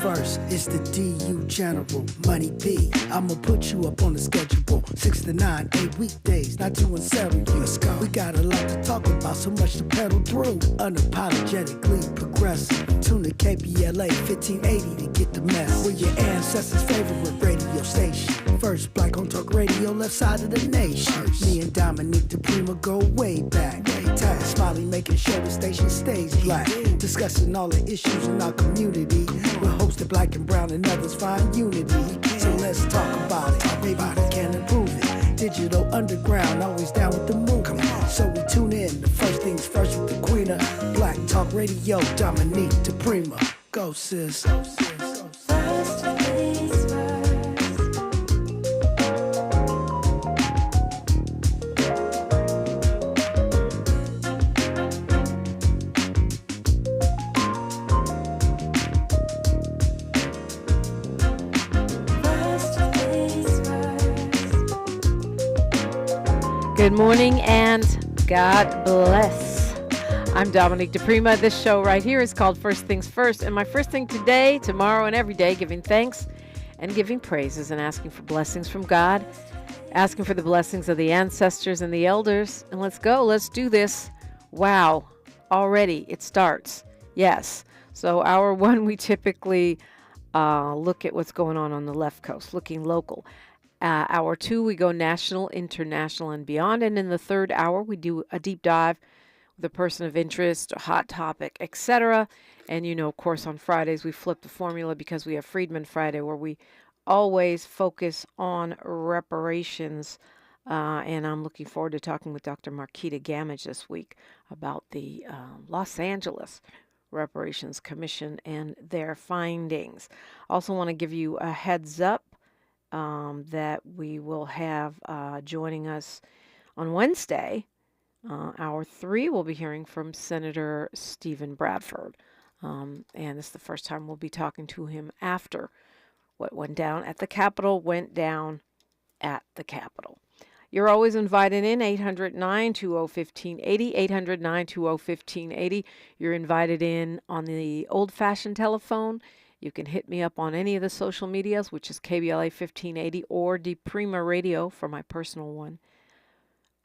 first, it's the DU General, Money P. I'ma put you up on the schedule, 6 to 9, 8 weekdays, not too unsettling. Let's go. We got a lot to talk about, so much to pedal through. Unapologetically progressive. Tune to KBLA 1580 to get the mess. We're your ancestors' favorite radio station. First black on talk radio, left side of the nation. Me and Dominique DiPrima go way back. Tag Smiley making sure the station stays black. Discussing all the issues in our community. We're hosted black and brown and others find unity. So let's talk about it. Maybe we can improve it. Digital underground, always down with the movement. So we tune in. The first things first with the queen of Black Talk Radio, Dominique DiPrima. Go sis. Go sis. First things first. Good morning and God bless. I'm Dominique DiPrima. This show right here is called First Things First. And my first thing today, tomorrow, and every day, giving thanks and giving praises and asking for blessings from God, asking for the blessings of the ancestors and the elders. And let's go. Let's do this. Wow. Already it starts. Yes. So hour one, we typically look at what's going on the left coast, looking local. Hour two, we go national, international, and beyond. And in the third hour, we do a deep dive with a person of interest, a hot topic, etc. And, you know, of course, on Fridays, we flip the formula because we have Freedman Friday, where we always focus on reparations. And I'm looking forward to talking with Dr. Marquita Gamage this week about the Los Angeles Reparations Commission and their findings. Also want to give you a heads up that we will have joining us on Wednesday. Hour three, we'll be hearing from Senator Stephen Bradford. And this is the first time we'll be talking to him after what went down at the Capitol went down at the Capitol. You're always invited in, 800-920-1580, 800-920-1580. You're invited in on the old-fashioned telephone. You can hit me up on any of the social medias, which is KBLA 1580 or DiPrima Radio for my personal one.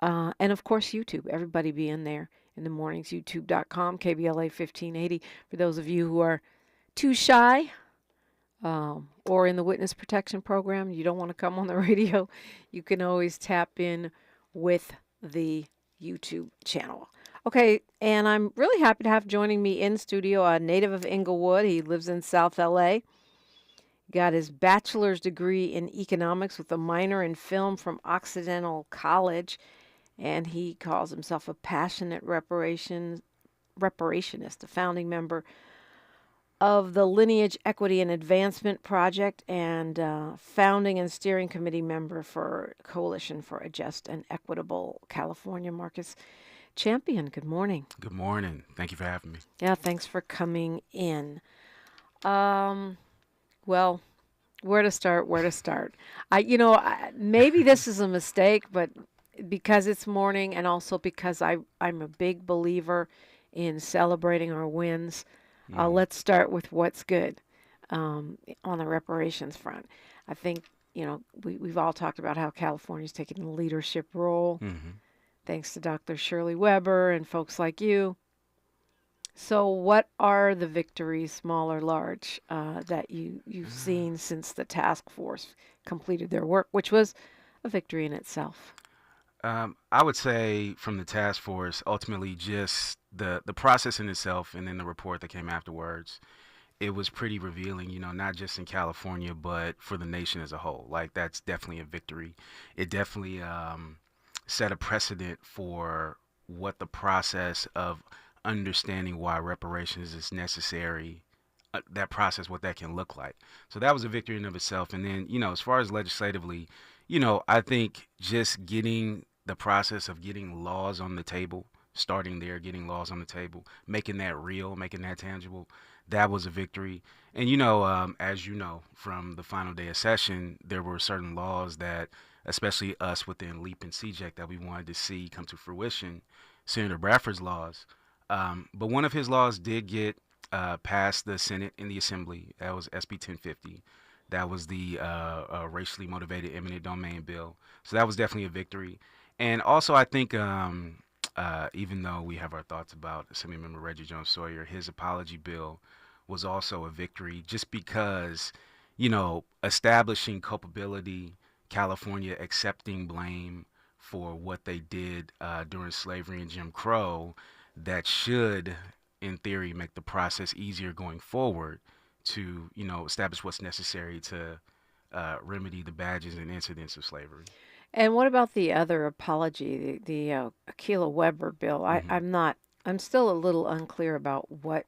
And, of course, YouTube. Everybody be in there in the mornings, youtube.com, KBLA 1580. For those of you who are too shy or in the witness protection program, you don't want to come on the radio, you can always tap in with the YouTube channel. Okay, and I'm really happy to have joining me in studio a native of Inglewood. He lives in South L.A. Got his bachelor's degree in economics with a minor in film from Occidental College, and he calls himself a passionate reparationist, a founding member of the Lineage Equity and Advancement Project, and founding and steering committee member for Coalition for a Just and Equitable California. Marcus Champion, good morning. Good morning. Thank you for having me. Yeah, thanks for coming in. Well, where to start? Maybe this is a mistake, but because it's morning and also because I'm a big believer in celebrating our wins, let's start with what's good on the reparations front. I think, we've all talked about how California's taking a leadership role. Mm-hmm. Thanks to Dr. Shirley Weber and folks like you. So what are the victories, small or large, that you've seen since the task force completed their work, which was a victory in itself? I would say from the task force, ultimately just the process in itself and then the report that came afterwards, it was pretty revealing, not just in California, but for the nation as a whole. Like, that's definitely a victory. It definitely set a precedent for what the process of understanding why reparations is necessary, that process, what that can look like. So that was a victory in of itself. And then, as far as legislatively, I think just getting the process of getting laws on the table, starting there, getting laws on the table, making that real, making that tangible, that was a victory. And, as you know, from the final day of session, there were certain laws that, especially us within L.E.A.P and CJEC, that we wanted to see come to fruition, Senator Bradford's laws. But one of his laws did get passed the Senate and the Assembly. That was SB 1050. That was the racially motivated eminent domain bill. So that was definitely a victory. And also, I think even though we have our thoughts about Assemblymember Reggie Jones Sawyer, his apology bill was also a victory just because, establishing culpability, California accepting blame for what they did during slavery and Jim Crow, that should, in theory, make the process easier going forward to, establish what's necessary to remedy the badges and incidents of slavery. And what about the other apology, the Aquila Weber bill? I'm still a little unclear about what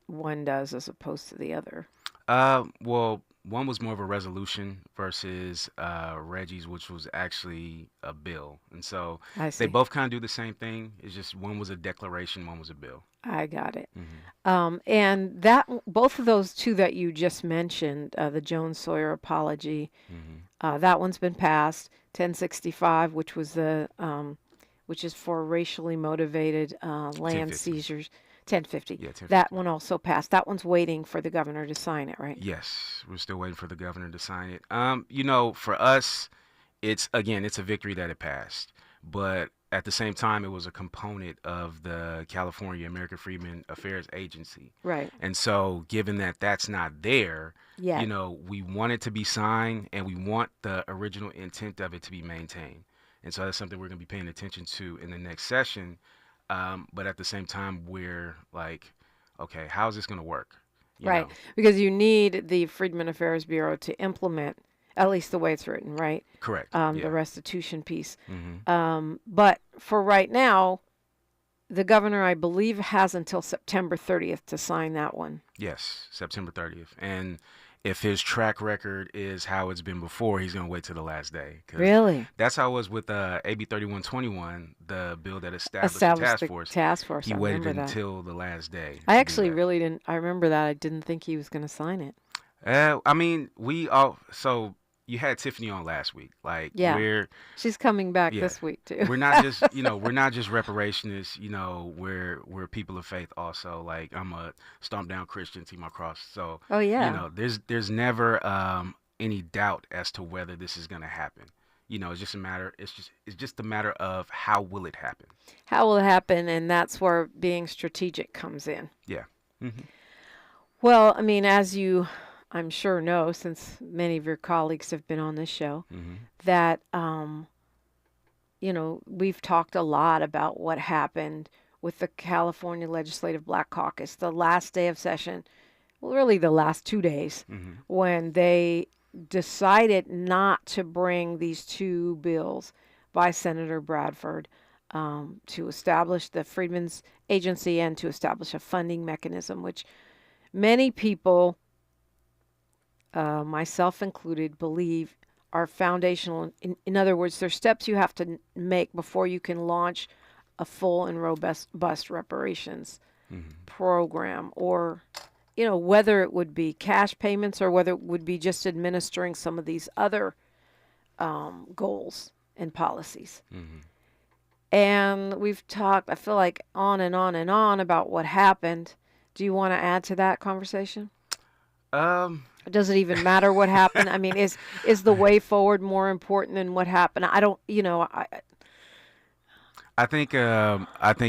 one does as opposed to the other. Well, one was more of a resolution versus Reggie's, which was actually a bill. And so I see. they both kind of do the same thing. It's just one was a declaration, one was a bill. I got it. Mm-hmm. And both of those two that you just mentioned, the Jones Sawyer apology, that one's been passed. 1065, which was which is for racially motivated land 1050. seizures. 1050. Yeah, 1050. That one also passed. That one's waiting for the governor to sign it, right? Yes, we're still waiting for the governor to sign it. For us, it's a victory that it passed. But at the same time, it was a component of the California American Freedmen Affairs Agency. Right. And so, given that that's not there, Yeah. we want it to be signed, and we want the original intent of it to be maintained. And so that's something we're going to be paying attention to in the next session. But at the same time, we're like, okay, how's this going to work? Right. Because you need the Freedmen Affairs Bureau to implement, at least the way it's written, right? Correct. The restitution piece. Mm-hmm. But for right now, the governor, I believe, has until September 30th to sign that one. Yes, September 30th. And if his track record is how it's been before, he's going to wait till the last day. Really? That's how it was with AB 3121, the bill that established the task force. He I waited remember that. until the last day. I actually really didn't. I remember that. I didn't think he was going to sign it. So you had Tiffany on last week. Yeah. She's coming back this week too. We're not just, we're not just reparationists, we're people of faith also. Like, I'm a stomp down Christian, see my cross. So, oh yeah. There's never any doubt as to whether this is going to happen. It's just a matter of how will it happen. How will it happen? And that's where being strategic comes in. Yeah. Mm-hmm. Well, as you, I'm sure know, since many of your colleagues have been on this show, that, we've talked a lot about what happened with the California Legislative Black Caucus, the last day of session, well, really the last 2 days, when they decided not to bring these two bills by Senator Bradford to establish the Freedmen's Agency and to establish a funding mechanism, which many people, myself included, believe are foundational. In other words, there's steps you have to make before you can launch a full and robust reparations program, or whether it would be cash payments or whether it would be just administering some of these other goals and policies. And we've talked, I feel like, on and on and on about what happened. Do you want to add to that conversation? Does it even matter what happened? Is the way forward more important than what happened? I don't, I think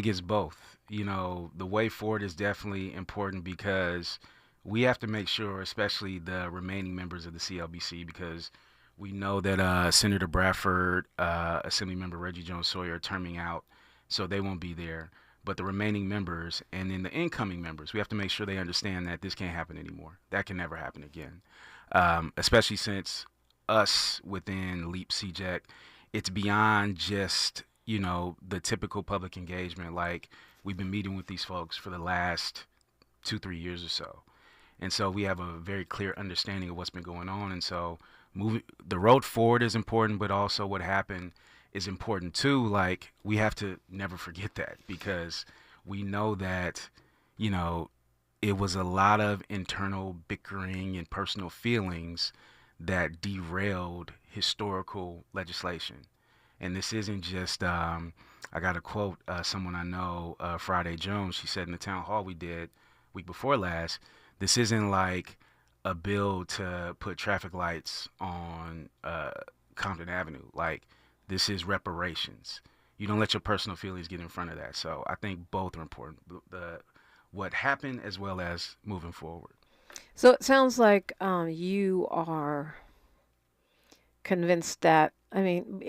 it's both. The way forward is definitely important because we have to make sure, especially the remaining members of the CLBC, because we know that Senator Bradford, Assemblymember Reggie Jones Sawyer are terming out, so they won't be there. But the remaining members and then the incoming members, we have to make sure they understand that this can't happen anymore. That can never happen again. Especially since us within L.E.A.P, CJEC, it's beyond just, the typical public engagement. Like, we've been meeting with these folks for the last 2-3 years or so. And so we have a very clear understanding of what's been going on. And so the road forward is important, but also what happened is important too. Like, we have to never forget that, because we know that, it was a lot of internal bickering and personal feelings that derailed historical legislation. And this isn't just, I got to quote someone I know, Friday Jones. She said in the town hall we did week before last, this isn't like a bill to put traffic lights on Compton Avenue. Like, this is reparations. You don't let your personal feelings get in front of that. So I think both are important. What happened as well as moving forward. So it sounds like you are convinced that, I mean,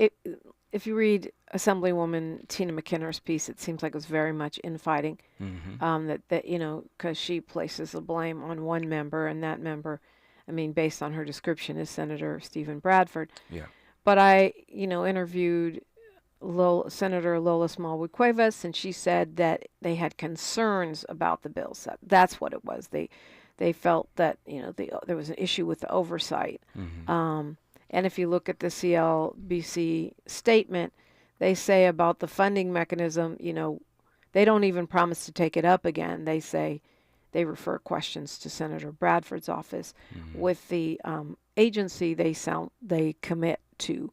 if you read Assemblywoman Tina McKinner's piece, it seems like it was very much infighting. That you know, because she places the blame on one member, and that member, I mean, based on her description, is Senator Stephen Bradford. Yeah. But I, interviewed Senator Lola Smallwood Cuevas, and she said that they had concerns about the bills. That's what it was. They felt that there was an issue with the oversight. And if you look at the CLBC statement, they say about the funding mechanism, they don't even promise to take it up again. They say they refer questions to Senator Bradford's office. With the agency, they commit to,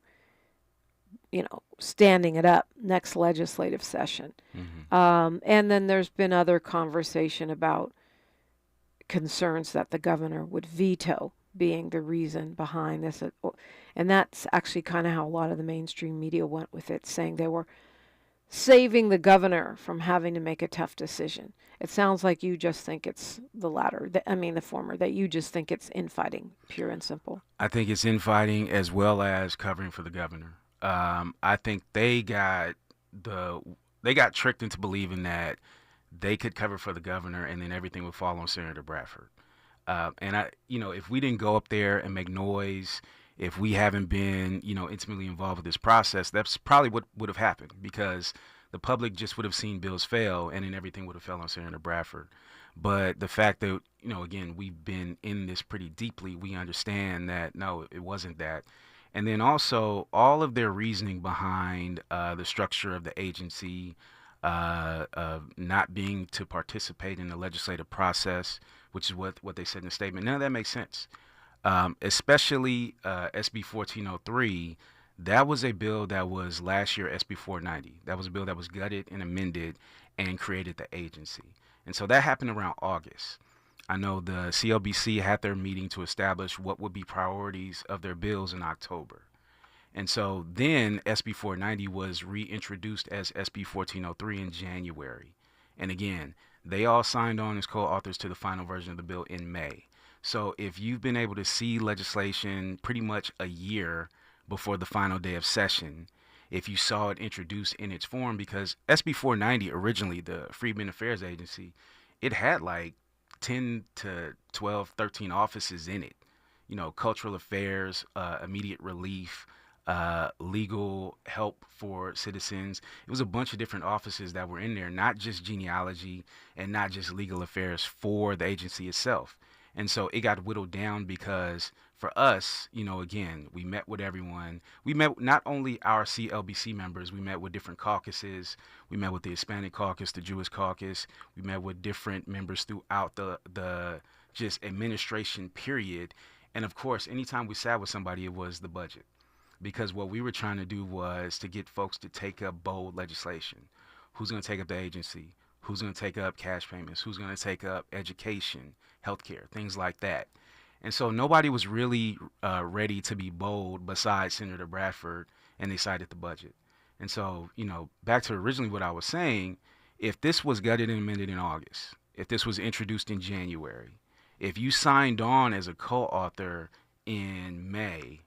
standing it up next legislative session. And then there's been other conversation about concerns that the governor would veto being the reason behind this. And that's actually kind of how a lot of the mainstream media went with it, saying they were saving the governor from having to make a tough decision. It sounds like you just think it's the latter, the former, that you just think it's infighting, pure and simple. I think it's infighting as well as covering for the governor. I think they got tricked into believing that they could cover for the governor and then everything would fall on Senator Bradford. And if we didn't go up there and make noise, if we haven't been, intimately involved with this process, that's probably what would have happened, because the public just would have seen bills fail and then everything would have fell on Senator Bradford. But the fact that, again, we've been in this pretty deeply, we understand that, no, it wasn't that. And then also all of their reasoning behind the structure of the agency, not being to participate in the legislative process, which is what they said in the statement. None of that makes sense. Especially SB 1403, that was a bill that was last year SB 490. That was a bill that was gutted and amended and created the agency. And so that happened around August. I know the CLBC had their meeting to establish what would be priorities of their bills in October. And so then SB 490 was reintroduced as SB 1403 in January. And again, they all signed on as co-authors to the final version of the bill in May. So if you've been able to see legislation pretty much a year before the final day of session, if you saw it introduced in its form, because SB 490 originally, the Freedmen Affairs Agency, it had like 10 to 12, 13 offices in it. Cultural affairs, immediate relief, legal help for citizens. It was a bunch of different offices that were in there, not just genealogy and not just legal affairs for the agency itself. And so it got whittled down because for us, again, we met with everyone. We met not only our CLBC members, we met with different caucuses. We met with the Hispanic caucus, the Jewish caucus. We met with different members throughout the just administration period. And of course, anytime we sat with somebody, it was the budget. Because what we were trying to do was to get folks to take up bold legislation. Who's going to take up the agency? Who's going to take up cash payments? Who's going to take up education, healthcare, things like that? And so nobody was really ready to be bold besides Senator Bradford, and they cited the budget. And so, back to originally what I was saying, if this was gutted and amended in August, if this was introduced in January, if you signed on as a co-author in May,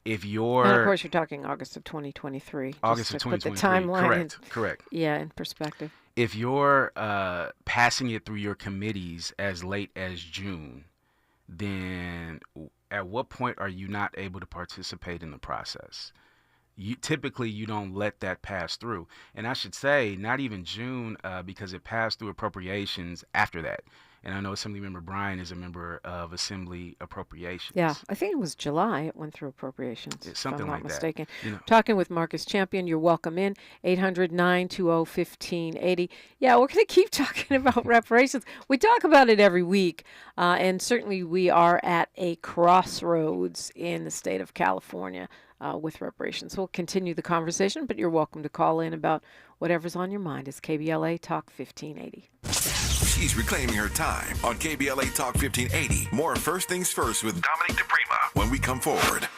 if you're... And of course, you're talking August of 2023. August of 2023. Put the timeline Correct. Yeah, in perspective. If you're passing it through your committees as late as June, then at what point are you not able to participate in the process? Typically, you don't let that pass through. And I should say, not even June, because it passed through appropriations after that. And I know Assemblymember Bryan is a member of Assembly Appropriations. Yeah, I think it was July it went through appropriations, something if I'm like not mistaken. that. Talking with Marcus Champion, you're welcome in, 800-920-1580. Yeah, we're going to keep talking about reparations. We talk about it every week, and certainly we are at a crossroads in the state of California with reparations. We'll continue the conversation, but you're welcome to call in about whatever's on your mind. It's KBLA Talk 1580. She's reclaiming her time on KBLA Talk 1580. More First Things First with Dominique DiPrima when we come forward.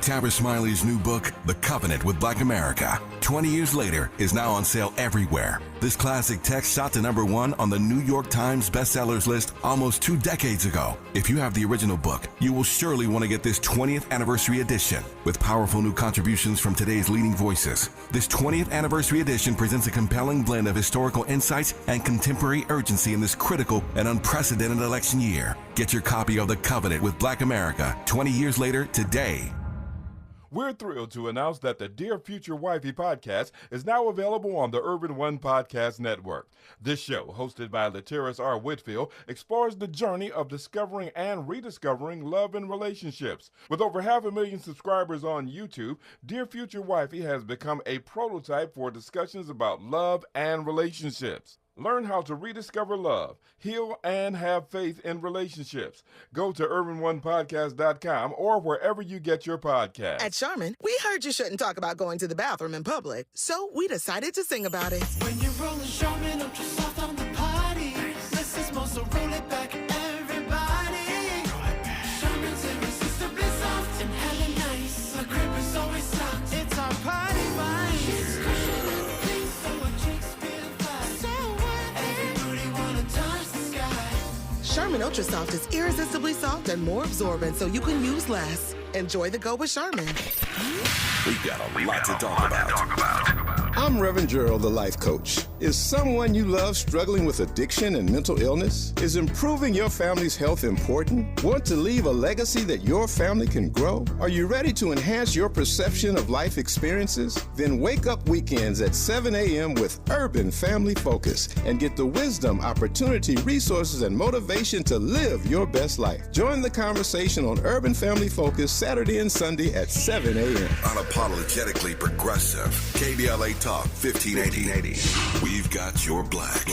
Tabitha Smiley's new book, The Covenant with Black America, 20 years later, is now on sale everywhere. This classic text shot to #1 on the New York Times bestsellers list almost 2 decades ago. If you have the original book, you will surely want to get this 20th anniversary edition with powerful new contributions from today's leading voices. This 20th anniversary edition presents a compelling blend of historical insights and contemporary urgency in this critical and unprecedented election year. Get your copy of The Covenant with Black America 20 years later today. We're thrilled to announce that the Dear Future Wifey podcast is now available on the Urban One Podcast Network. This show, hosted by Latiris R. Whitfield, explores the journey of discovering and rediscovering love and relationships. With over 500,000 subscribers on YouTube, Dear Future Wifey has become a prototype for discussions about love and relationships. Learn how to rediscover love, heal, and have faith in relationships. Go to urbanonepodcast.com or wherever you get your podcasts. At Charmin, we heard you shouldn't talk about going to the bathroom in public, so we decided to sing about it. When you're rolling Charmin, ultra soft on the party. Less is more, so roll it back, everybody. Charmin's irresistibly soft and hella nice. The grip is always soft. It's our party vibe. Charmin Ultra Soft is irresistibly soft and more absorbent, so you can use less. Enjoy the go with Charmin. We've got a lot to talk about. I'm Reverend Gerald, the life coach. Is someone you love struggling with addiction and mental illness? Is improving your family's health important? Want to leave a legacy that your family can grow? Are you ready to enhance your perception of life experiences? Then wake up weekends at 7 a.m. with Urban Family Focus and get the wisdom, opportunity, resources, and motivation to live your best life. Join the conversation on Urban Family Focus Saturday and Sunday at 7 a.m. Unapologetically progressive. KBLA Talk 1580. We've got your black.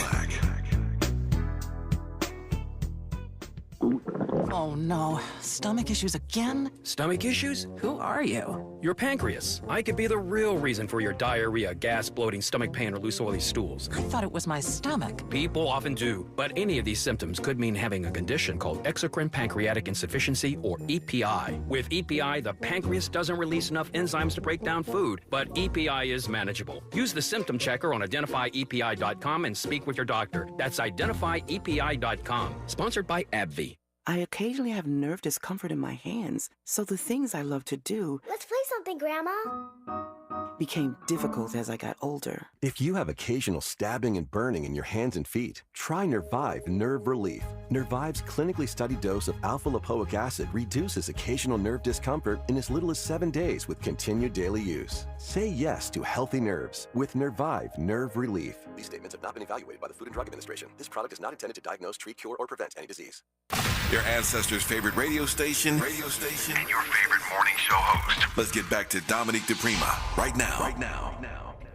Oh no, stomach issues again? Stomach issues? Who are you? Your pancreas. I could be the real reason for your diarrhea, gas, bloating, stomach pain, or loose oily stools. I thought it was my stomach. People often do, but any of these symptoms could mean having a condition called exocrine pancreatic insufficiency, or EPI. With EPI, the pancreas doesn't release enough enzymes to break down food, but EPI is manageable. Use the symptom checker on identifyepi.com and speak with your doctor. That's identifyepi.com. Sponsored by AbbVie. I occasionally have nerve discomfort in my hands, so the things I love to do... Let's play something, Grandma. ...became difficult as I got older. If you have occasional stabbing and burning in your hands and feet, try Nervive Nerve Relief. Nervive's clinically studied dose of alpha-lipoic acid reduces occasional nerve discomfort in as little as 7 days with continued daily use. Say yes to healthy nerves with Nervive Nerve Relief. These statements have not been evaluated by the Food and Drug Administration. This product is not intended to diagnose, treat, cure, or prevent any disease. Your ancestors' favorite radio station, and your favorite morning show host. Let's get back to Dominique DiPrima right now.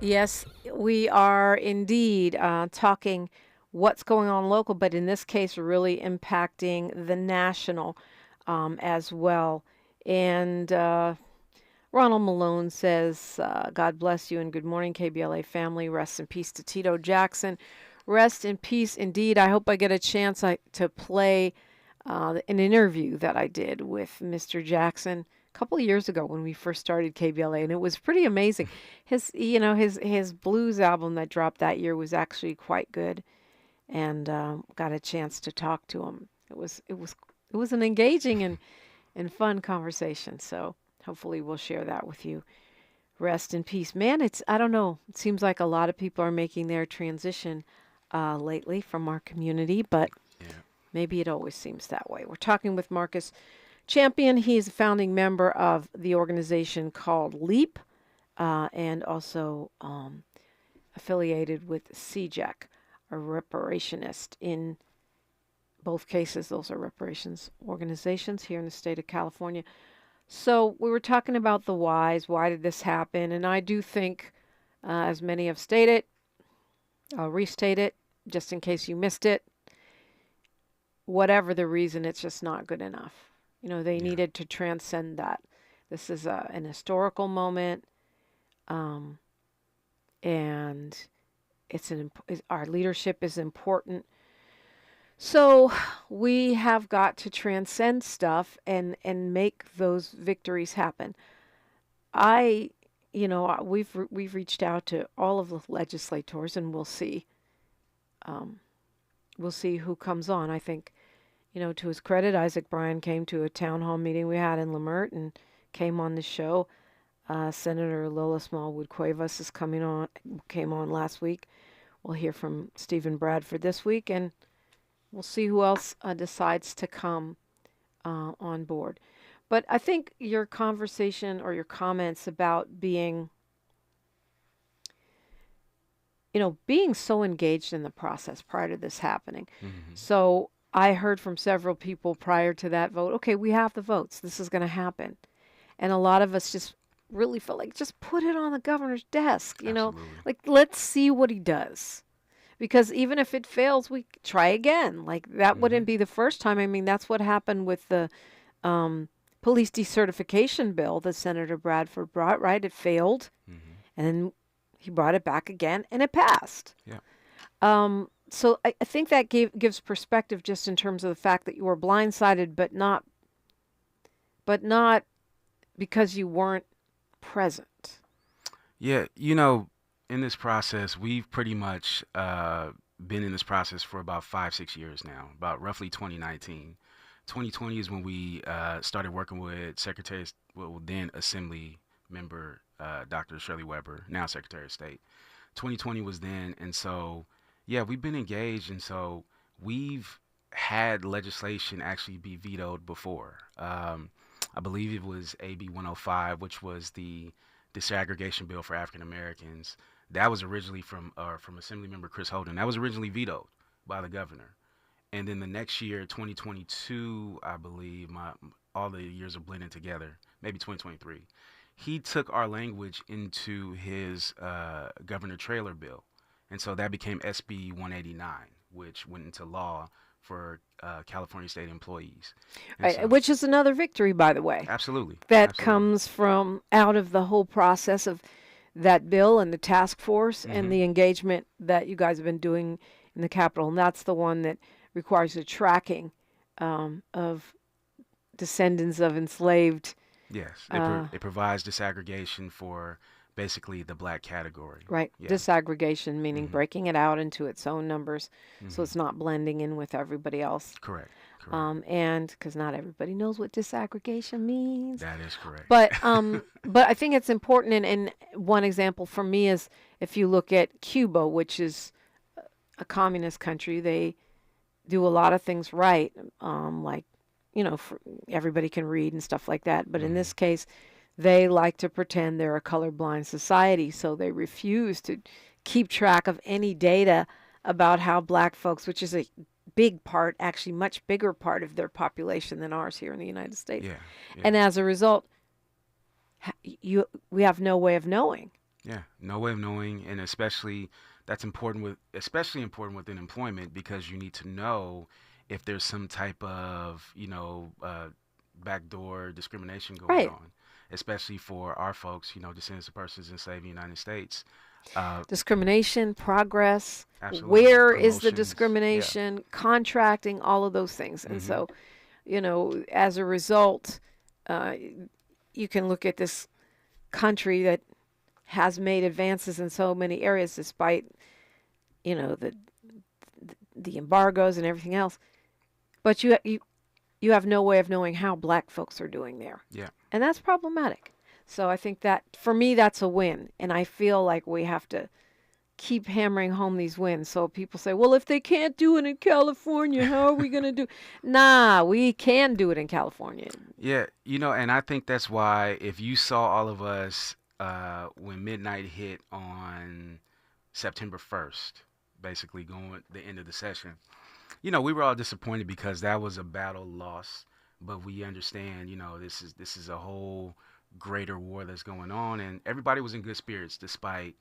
Yes, we are indeed talking what's going on local, but in this case, really impacting the national as well. And Ronald Malone says, God bless you and good morning, KBLA family. Rest in peace to Tito Jackson. Rest in peace indeed. I hope I get a chance to play an interview that I did with Mr. Jackson a couple of years ago when we first started KBLA, and it was pretty amazing. His blues album that dropped that year was actually quite good, and got a chance to talk to him. It was an engaging and fun conversation. So hopefully we'll share that with you. Rest in peace, man. I don't know. It seems like a lot of people are making their transition lately from our community, but. Yeah. Maybe it always seems that way. We're talking with Marcus Champion. He is a founding member of the organization called L.E.A.P and also affiliated with CJEC, a reparationist. In both cases, those are reparations organizations here in the state of California. So we were talking about the whys. Why did this happen? And I do think, as many have stated, I'll restate it just in case you missed it. Whatever the reason, it's just not good enough. They needed to transcend that. This is an historical moment, and our leadership is important So we have got to transcend stuff and make those victories happen. We've reached out to all of the legislators, and we'll see. We'll see who comes on. I think, to his credit, Isaac Bryan came to a town hall meeting we had in Lamert and came on the show. Senator Lola Smallwood Cuevas came on last week. We'll hear from Stephen Bradford this week, and we'll see who else decides to come on board. But I think your conversation or your comments about being so engaged in the process prior to this happening. Mm-hmm. So I heard from several people prior to that vote, okay, we have the votes. This is going to happen. And a lot of us just really felt like, just put it on the governor's desk, like, let's see what he does. Because even if it fails, we try again. Like, that mm-hmm. wouldn't be the first time. I mean, that's what happened with the police decertification bill that Senator Bradford brought, right? It failed. Mm-hmm. And then he brought it back again, and it passed. Yeah. So I think that gives perspective just in terms of the fact that you were blindsided, but not because you weren't present. Yeah, in this process, we've pretty much been in this process for about 5-6 years now, about roughly 2019. 2020 is when we started working with then Assembly member Dr. Shirley Weber, now Secretary of State. 2020 was then, and so, yeah, we've been engaged, and so we've had legislation actually be vetoed before. I believe it was AB 105, which was the disaggregation bill for African Americans. That was originally from Assemblymember Chris Holden. That was originally vetoed by the governor. And then the next year, 2022, I believe, all the years are blending together, maybe 2023, he took our language into his governor trailer bill. And so that became SB 189, which went into law for California state employees. Which is another victory, by the way. Absolutely. That comes from out of the whole process of that bill and the task force mm-hmm. and the engagement that you guys have been doing in the Capitol. And that's the one that requires the tracking of descendants of enslaved. Yes. It provides disaggregation for basically the black category. Right. Yeah. Disaggregation, meaning mm-hmm. breaking it out into its own numbers mm-hmm. so it's not blending in with everybody else. Correct. And because not everybody knows what disaggregation means. That is correct. But I think it's important, and one example for me is if you look at Cuba, which is a communist country, they do a lot of things right, like, everybody can read and stuff like that. But mm-hmm. in this case, they like to pretend they're a colorblind society, so they refuse to keep track of any data about how black folks, which is a big part, actually much bigger part of their population than ours here in the United States. Yeah. And as a result, we have no way of knowing. Yeah, no way of knowing, and especially important within employment, because you need to know if there's some type of, backdoor discrimination going on, especially for our folks, descendants of persons enslaved in the United States. Discrimination, progress, absolutely. Where is the discrimination, contracting, all of those things. And Mm-hmm. so, as a result, you can look at this country that has made advances in so many areas despite, the embargoes and everything else. But you have no way of knowing how black folks are doing there. Yeah. And that's problematic. So I think that, for me, that's a win. And I feel like we have to keep hammering home these wins. So people say, well, if they can't do it in California, how are we going to do? Nah, we can do it in California. Yeah, and I think that's why if you saw all of us when midnight hit on September 1st, basically going the end of the session, we were all disappointed because that was a battle lost. But we understand, this is a whole greater war that's going on, and everybody was in good spirits despite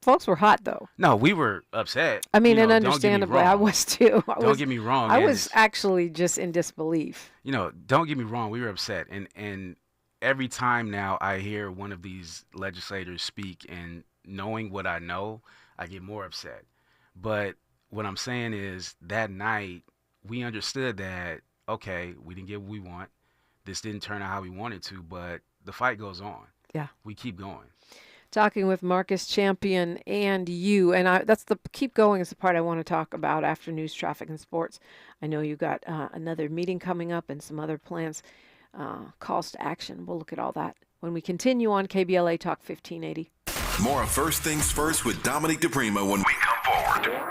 folks were hot though. No, we were upset. I mean, and understandably, I was too. Don't get me wrong. I was actually just in disbelief. Don't get me wrong, we were upset, and every time now I hear one of these legislators speak, and knowing what I know, I get more upset. But what I'm saying is that night we understood that, okay, we didn't get what we want. This didn't turn out how we wanted to, but the fight goes on. Yeah. We keep going. Talking with Marcus Champion and you, and that's the keep going is the part I want to talk about after news, traffic, and sports. I know you got another meeting coming up and some other plans, calls to action. We'll look at all that when we continue on KBLA Talk 1580. More of First Things First with Dominique DiPrima when we come forward.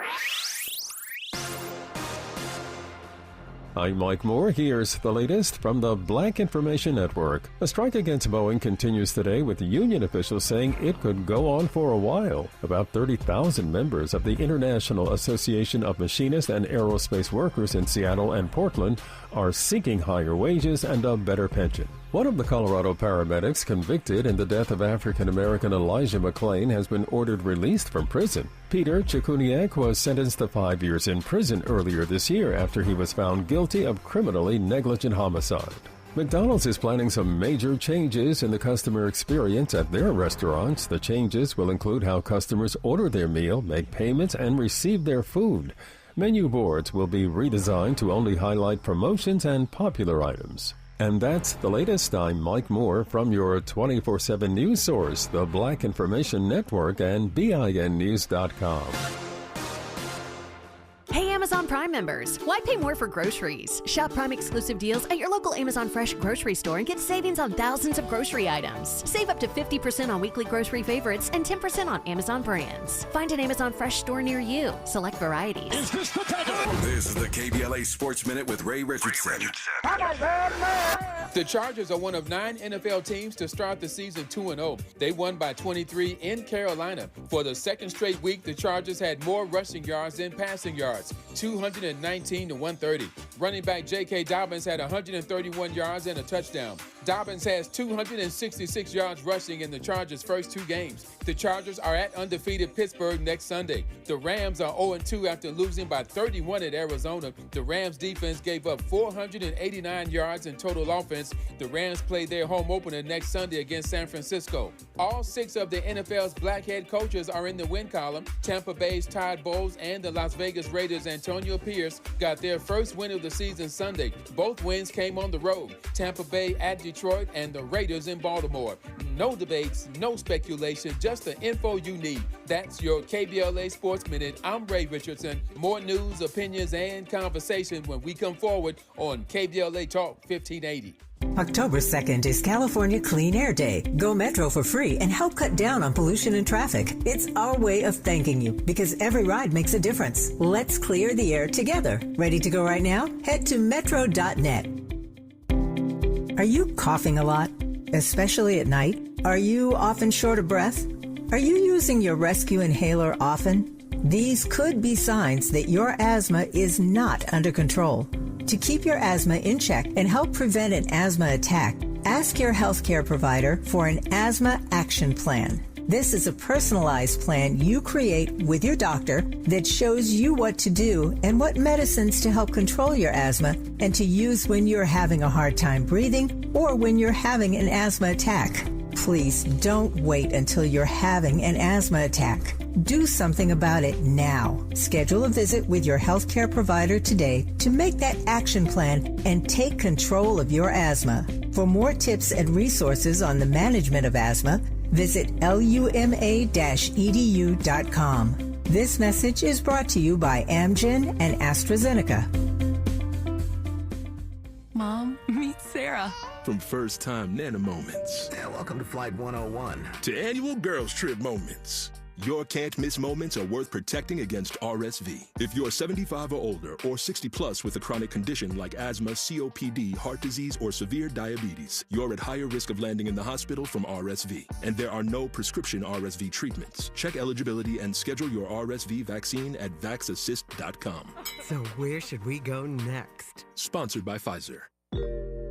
I'm Mike Moore. Here's the latest from the Black Information Network. A strike against Boeing continues today, with union officials saying it could go on for a while. About 30,000 members of the International Association of Machinists and Aerospace Workers in Seattle and Portland are seeking higher wages and a better pension. One of the Colorado paramedics convicted in the death of African-American Elijah McClain has been ordered released from prison. Peter Chikuniak was sentenced to 5 years in prison earlier this year after he was found guilty of criminally negligent homicide. McDonald's is planning some major changes in the customer experience at their restaurants. The changes will include how customers order their meal, make payments, and receive their food. Menu boards will be redesigned to only highlight promotions and popular items. And that's the latest. I'm Mike Moore from your 24/7 news source, the Black Information Network and BINnews.com. Hey, Amazon Prime members, why pay more for groceries? Shop Prime exclusive deals at your local Amazon Fresh grocery store and get savings on thousands of grocery items. Save up to 50% on weekly grocery favorites and 10% on Amazon brands. Find an Amazon Fresh store near you. Select varieties. Is this the title? This is the KBLA Sports Minute with Ray Richardson. The Chargers are one of 9 NFL teams to start the season 2-0. They won by 23 in Carolina. For the second straight week, the Chargers had more rushing yards than passing yards, 219 to 130. Running back J.K. Dobbins had 131 yards and a touchdown. Dobbins has 266 yards rushing in the Chargers' first 2 games. The Chargers are at undefeated Pittsburgh next Sunday. The Rams are 0-2 after losing by 31 at Arizona. The Rams defense gave up 489 yards in total offense. The Rams play their home opener next Sunday against San Francisco. All 6 of the NFL's black head coaches are in the win column. Tampa Bay's Todd Bowles and the Las Vegas Raiders' Antonio Pierce got their first win of the season Sunday. Both wins came on the road. Tampa Bay at Detroit and the Raiders in Baltimore. No debates, no speculation, just the info you need. That's your KBLA Sports Minute. I'm Ray Richardson. More news, opinions, and conversation when we come forward on KBLA Talk 1580. October 2nd is California Clean Air Day. Go Metro for free and help cut down on pollution and traffic. It's our way of thanking you because every ride makes a difference. Let's clear the air together. Ready to go right now? Head to metro.net. Are you coughing a lot, especially at night? Are you often short of breath? Are you using your rescue inhaler often? These could be signs that your asthma is not under control. To keep your asthma in check and help prevent an asthma attack, ask your healthcare provider for an asthma action plan. This is a personalized plan you create with your doctor that shows you what to do and what medicines to help control your asthma and to use when you're having a hard time breathing or when you're having an asthma attack. Please don't wait until you're having an asthma attack. Do something about it now. Schedule a visit with your healthcare provider today to make that action plan and take control of your asthma. For more tips and resources on the management of asthma, visit luma-edu.com. This message is brought to you by Amgen and AstraZeneca. Mom, meet Sarah. From first-time Nana moments. Yeah, welcome to Flight 101. To annual girls trip moments. Your can't-miss moments are worth protecting against RSV. If you're 75 or older or 60 plus with a chronic condition like asthma, COPD, heart disease, or severe diabetes, you're at higher risk of landing in the hospital from RSV. And there are no prescription RSV treatments. Check eligibility and schedule your RSV vaccine at vaxassist.com. So where should we go next? Sponsored by Pfizer.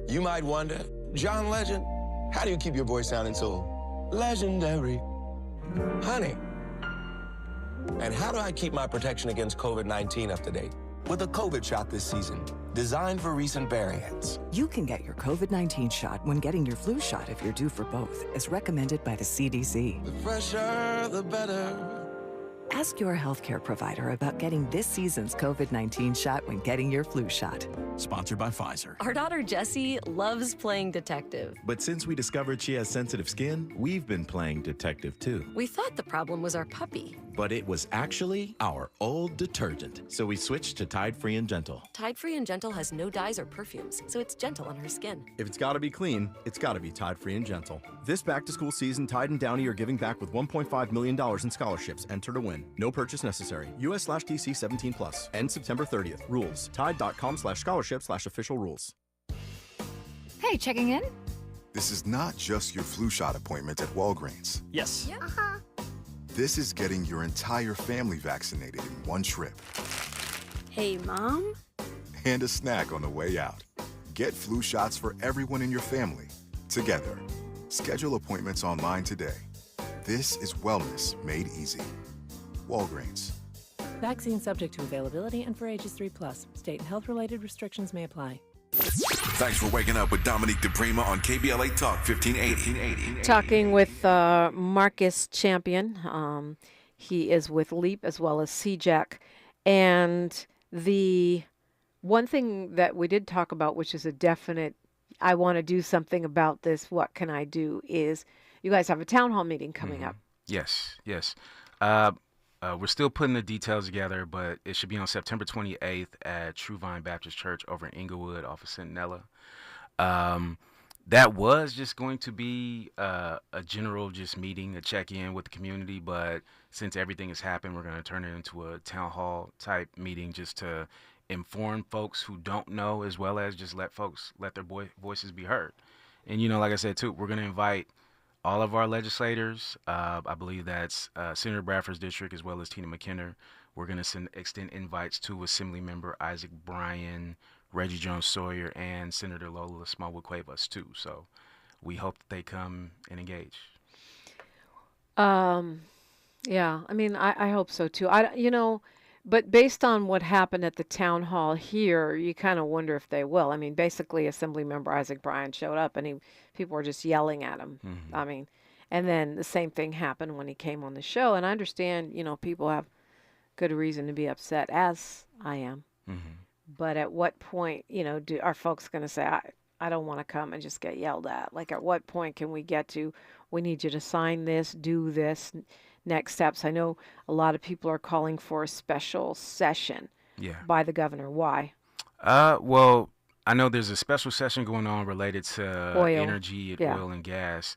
You might wonder, John Legend, how do you keep your voice sounding so legendary? Honey. And how do I keep my protection against COVID-19 up to date? With a COVID shot this season, designed for recent variants. You can get your COVID-19 shot when getting your flu shot if you're due for both, as recommended by the CDC. The fresher, the better. Ask your healthcare provider about getting this season's COVID-19 shot when getting your flu shot. Sponsored by Pfizer. Our daughter Jessie loves playing detective. But since we discovered she has sensitive skin, we've been playing detective too. We thought the problem was our puppy. But it was actually our old detergent. So we switched to Tide Free and Gentle. Tide Free and Gentle has no dyes or perfumes, so it's gentle on her skin. If it's gotta be clean, it's gotta be Tide Free and Gentle. This back-to-school season, Tide and Downy are giving back with $1.5 million in scholarships. Enter to win. No purchase necessary. US/DC 17+. End September 30th. Rules. Tide.com/scholarship/official rules. Hey, checking in? This is not just your flu shot appointment at Walgreens. Yes. Yeah. Uh-huh. This is getting your entire family vaccinated in one trip. Hey, Mom? And a snack on the way out. Get flu shots for everyone in your family. Together. Schedule appointments online today. This is wellness made easy. Walgreens. Vaccine subject to availability and for ages 3+. State and health-related restrictions may apply. Thanks for waking up with Dominique DiPrima on KBLA Talk 1580. Talking with Marcus Champion. He is with L.E.A.P as well as CJEC. And the one thing that we did talk about, which is a definite, I want to do something about this, what can I do, is you guys have a town hall meeting coming up. Yes. We're still putting the details together, but it should be on September 28th at True Vine Baptist Church over in Inglewood off of Centinela. That was just going to be a general just meeting, a check-in with the community, but since everything has happened, we're going to turn it into a town hall type meeting just to inform folks who don't know, as well as just let their voices be heard. And, like I said, too, we're going to invite all of our legislators. I believe that's Senator Bradford's district as well as Tina McKenna. We're going to extend invites to Assemblymember Isaac Bryan, Reggie Jones Sawyer, and Senator Lola Smallwood Cuevas too. So we hope that they come and engage. Yeah, I mean, I hope so too. But based on what happened at the town hall here, you kind of wonder if they will. I mean, basically, Assemblymember Isaac Bryan showed up, and people were just yelling at him. Mm-hmm. I mean, and then the same thing happened when he came on the show. And I understand, people have good reason to be upset, as I am. Mm-hmm. But at what point, are folks going to say, I don't want to come and just get yelled at? Like, at what point can we get to, we need you to sign this, do this, next steps? I know a lot of people are calling for a special session by the governor. Why? Well, I know there's a special session going on related to oil. Energy and oil and gas.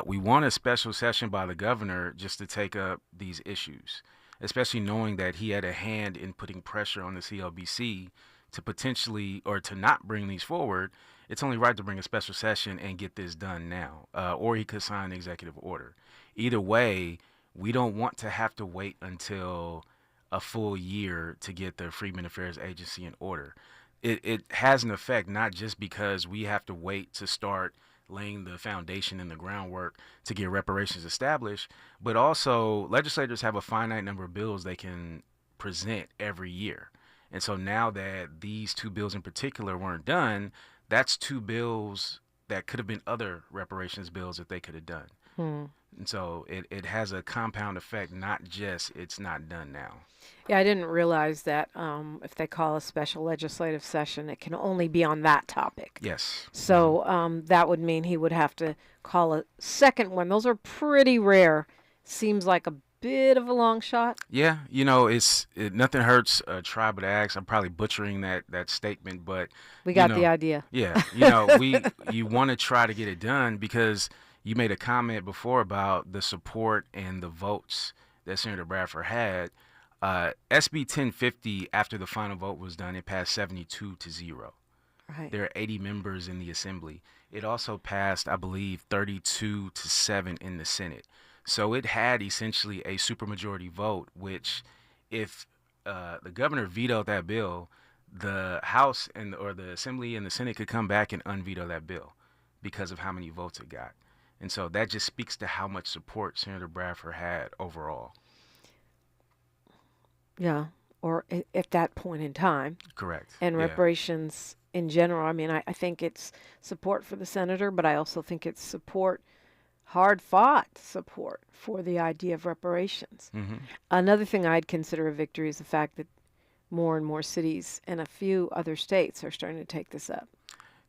We want a special session by the governor just to take up these issues, especially knowing that he had a hand in putting pressure on the CLBC to potentially or to not bring these forward. It's only right to bring a special session and get this done now, or he could sign an executive order. Either way, we don't want to have to wait until a full year to get the Freedmen Affairs Agency in order. It has an effect not just because we have to wait to start laying the foundation and the groundwork to get reparations established, but also legislators have a finite number of bills they can present every year. And so now that these two bills in particular weren't done, that's two bills that could have been other reparations bills that they could have done. And so it has a compound effect, not just it's not done now. Yeah, I didn't realize that if they call a special legislative session, it can only be on that topic. Yes. So that would mean he would have to call a second one. Those are pretty rare. Seems like a bit of a long shot. Yeah, nothing hurts a try but ask. I'm probably butchering that statement, but we got the idea. Yeah, you want to try to get it done because you made a comment before about the support and the votes that Senator Bradford had. SB 1050, after the final vote was done, it passed 72-0. Right. There are 80 members in the Assembly. It also passed, I believe, 32-7 in the Senate. So it had essentially a supermajority vote, which if the governor vetoed that bill, the House or the Assembly and the Senate could come back and unveto that bill because of how many votes it got. And so that just speaks to how much support Senator Bradford had overall. Yeah, or at that point in time. Correct. And reparations in general. I mean, I think it's support for the senator, but I also think it's support hard-fought support for the idea of reparations. Mm-hmm. Another thing I'd consider a victory is the fact that more and more cities and a few other states are starting to take this up.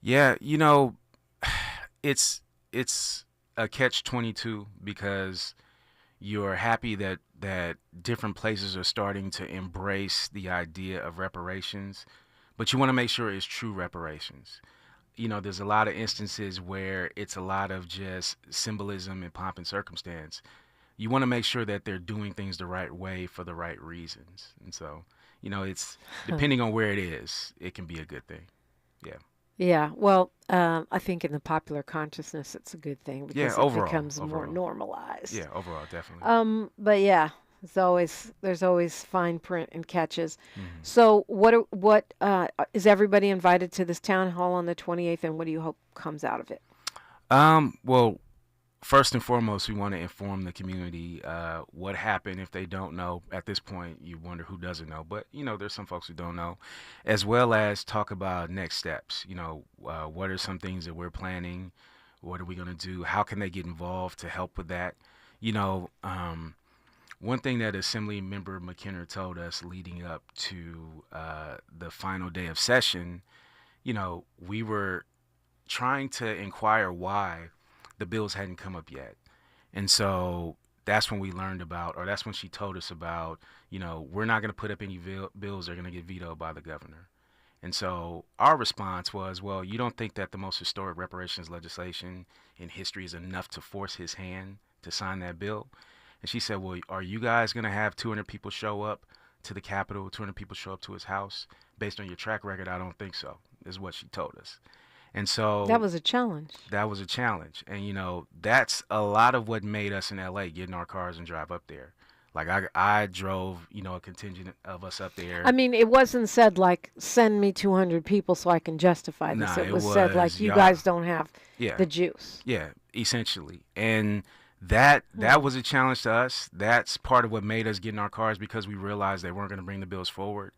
Yeah, it's a catch-22 because you're happy that different places are starting to embrace the idea of reparations, but you want to make sure it's true reparations. There's a lot of instances where it's a lot of just symbolism and pomp and circumstance. You want to make sure that they're doing things the right way for the right reasons. And so, it's depending on where it is, it can be a good thing. Yeah. Yeah. Well, I think in the popular consciousness, it's a good thing because it becomes more normalized. Yeah, overall, definitely. But yeah, there's always fine print and catches. Mm-hmm. So what is everybody invited to this town hall on the 28th, and what do you hope comes out of it? Well, first and foremost, we want to inform the community what happened. If they don't know at this point, you wonder who doesn't know. But, there's some folks who don't know, as well as talk about next steps. What are some things that we're planning? What are we going to do? How can they get involved to help with that? One thing that Assembly Member McKenna told us leading up to the final day of session, we were trying to inquire why the bills hadn't come up yet. And so that's when we learned about, or that's when she told us about, we're not going to put up any bills that are going to get vetoed by the governor. And so our response was, well, you don't think that the most historic reparations legislation in history is enough to force his hand to sign that bill? And she said, well, are you guys going to have 200 people show up to the Capitol, 200 people show up to his house? Based on your track record, I don't think so, is what she told us. And so that was a challenge. That was a challenge. And, that's a lot of what made us in L.A. get in our cars and drive up there. Like I drove, a contingent of us up there. I mean, it wasn't said like, send me 200 people so I can justify this. Nah, it was said like, you guys don't have the juice. Yeah, essentially. And that was a challenge to us. That's part of what made us get in our cars, because we realized they weren't going to bring the bills forward.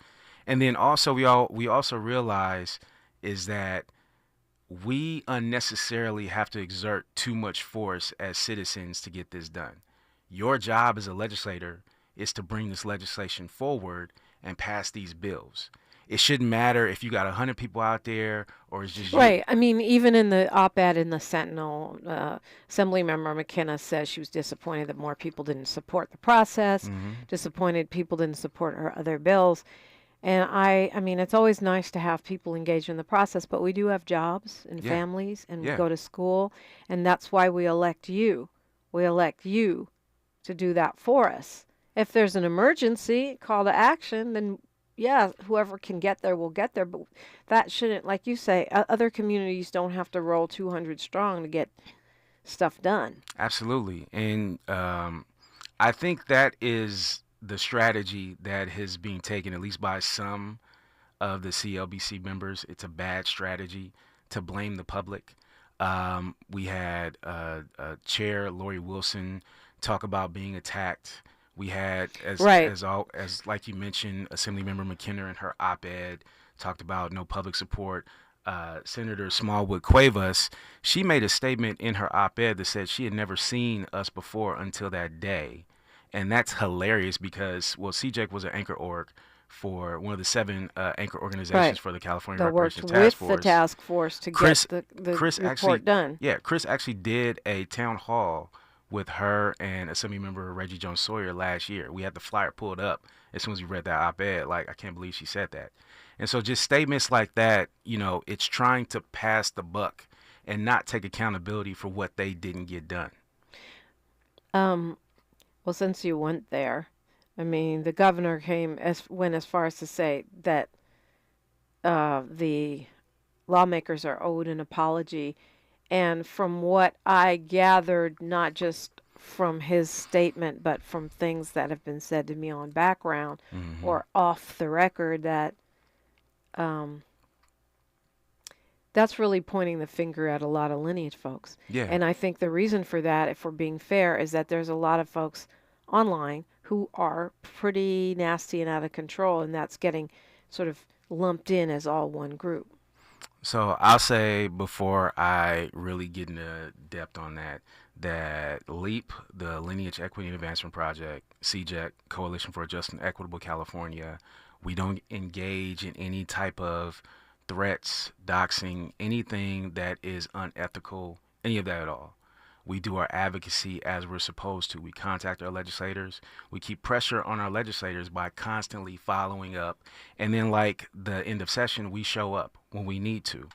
And then also we also realized is that we unnecessarily have to exert too much force as citizens to get this done. Your job as a legislator is to bring this legislation forward and pass these bills. It shouldn't matter if you got 100 people out there or it's just right. I mean, even in the op-ed in the Sentinel, Assemblymember McKenna says she was disappointed that more people didn't support the process, disappointed people didn't support her other bills. And I mean, it's always nice to have people engaged in the process, but we do have jobs and families, and we go to school, and that's why we elect you. We elect you to do that for us. If there's an emergency, call to action, then whoever can get there will get there. But that shouldn't, like you say, other communities don't have to roll 200 strong to get stuff done. Absolutely. And I think that is the strategy that is being taken, at least by some of the CLBC members. It's a bad strategy to blame the public. We had Chair Lori Wilson talk about being attacked. We had, as like you mentioned, Assemblymember McKenna in her op-ed talked about no public support. Senator Smallwood Cuevas, she made a statement in her op-ed that said she had never seen us before until that day. And that's hilarious because, CJEC was an anchor org for one of the 7 anchor organizations for the California Reparations Task Force. With the task force to get the report done. Yeah, Chris actually did a town hall with her and Assemblymember Reggie Jones Sawyer last year. We had the flyer pulled up as soon as we read that op-ed. Like, I can't believe she said that. And so just statements like that, it's trying to pass the buck and not take accountability for what they didn't get done. Well, since you went there, I mean, the governor went as far as to say that the lawmakers are owed an apology. And from what I gathered, not just from his statement, but from things that have been said to me on background or off the record, that that's really pointing the finger at a lot of Lineage folks. Yeah. And I think the reason for that, if we're being fair, is that there's a lot of folks online who are pretty nasty and out of control, and that's getting sort of lumped in as all one group. So I'll say, before I really get into depth on that, that L.E.A.P, the Lineage Equity and Advancement Project, CJEC, Coalition for a Just and Equitable California, we don't engage in any type of threats, doxing, anything that is unethical, any of that at all. We do our advocacy as we're supposed to. We contact our legislators. We keep pressure on our legislators by constantly following up. And then, like the end of session, we show up when we need to.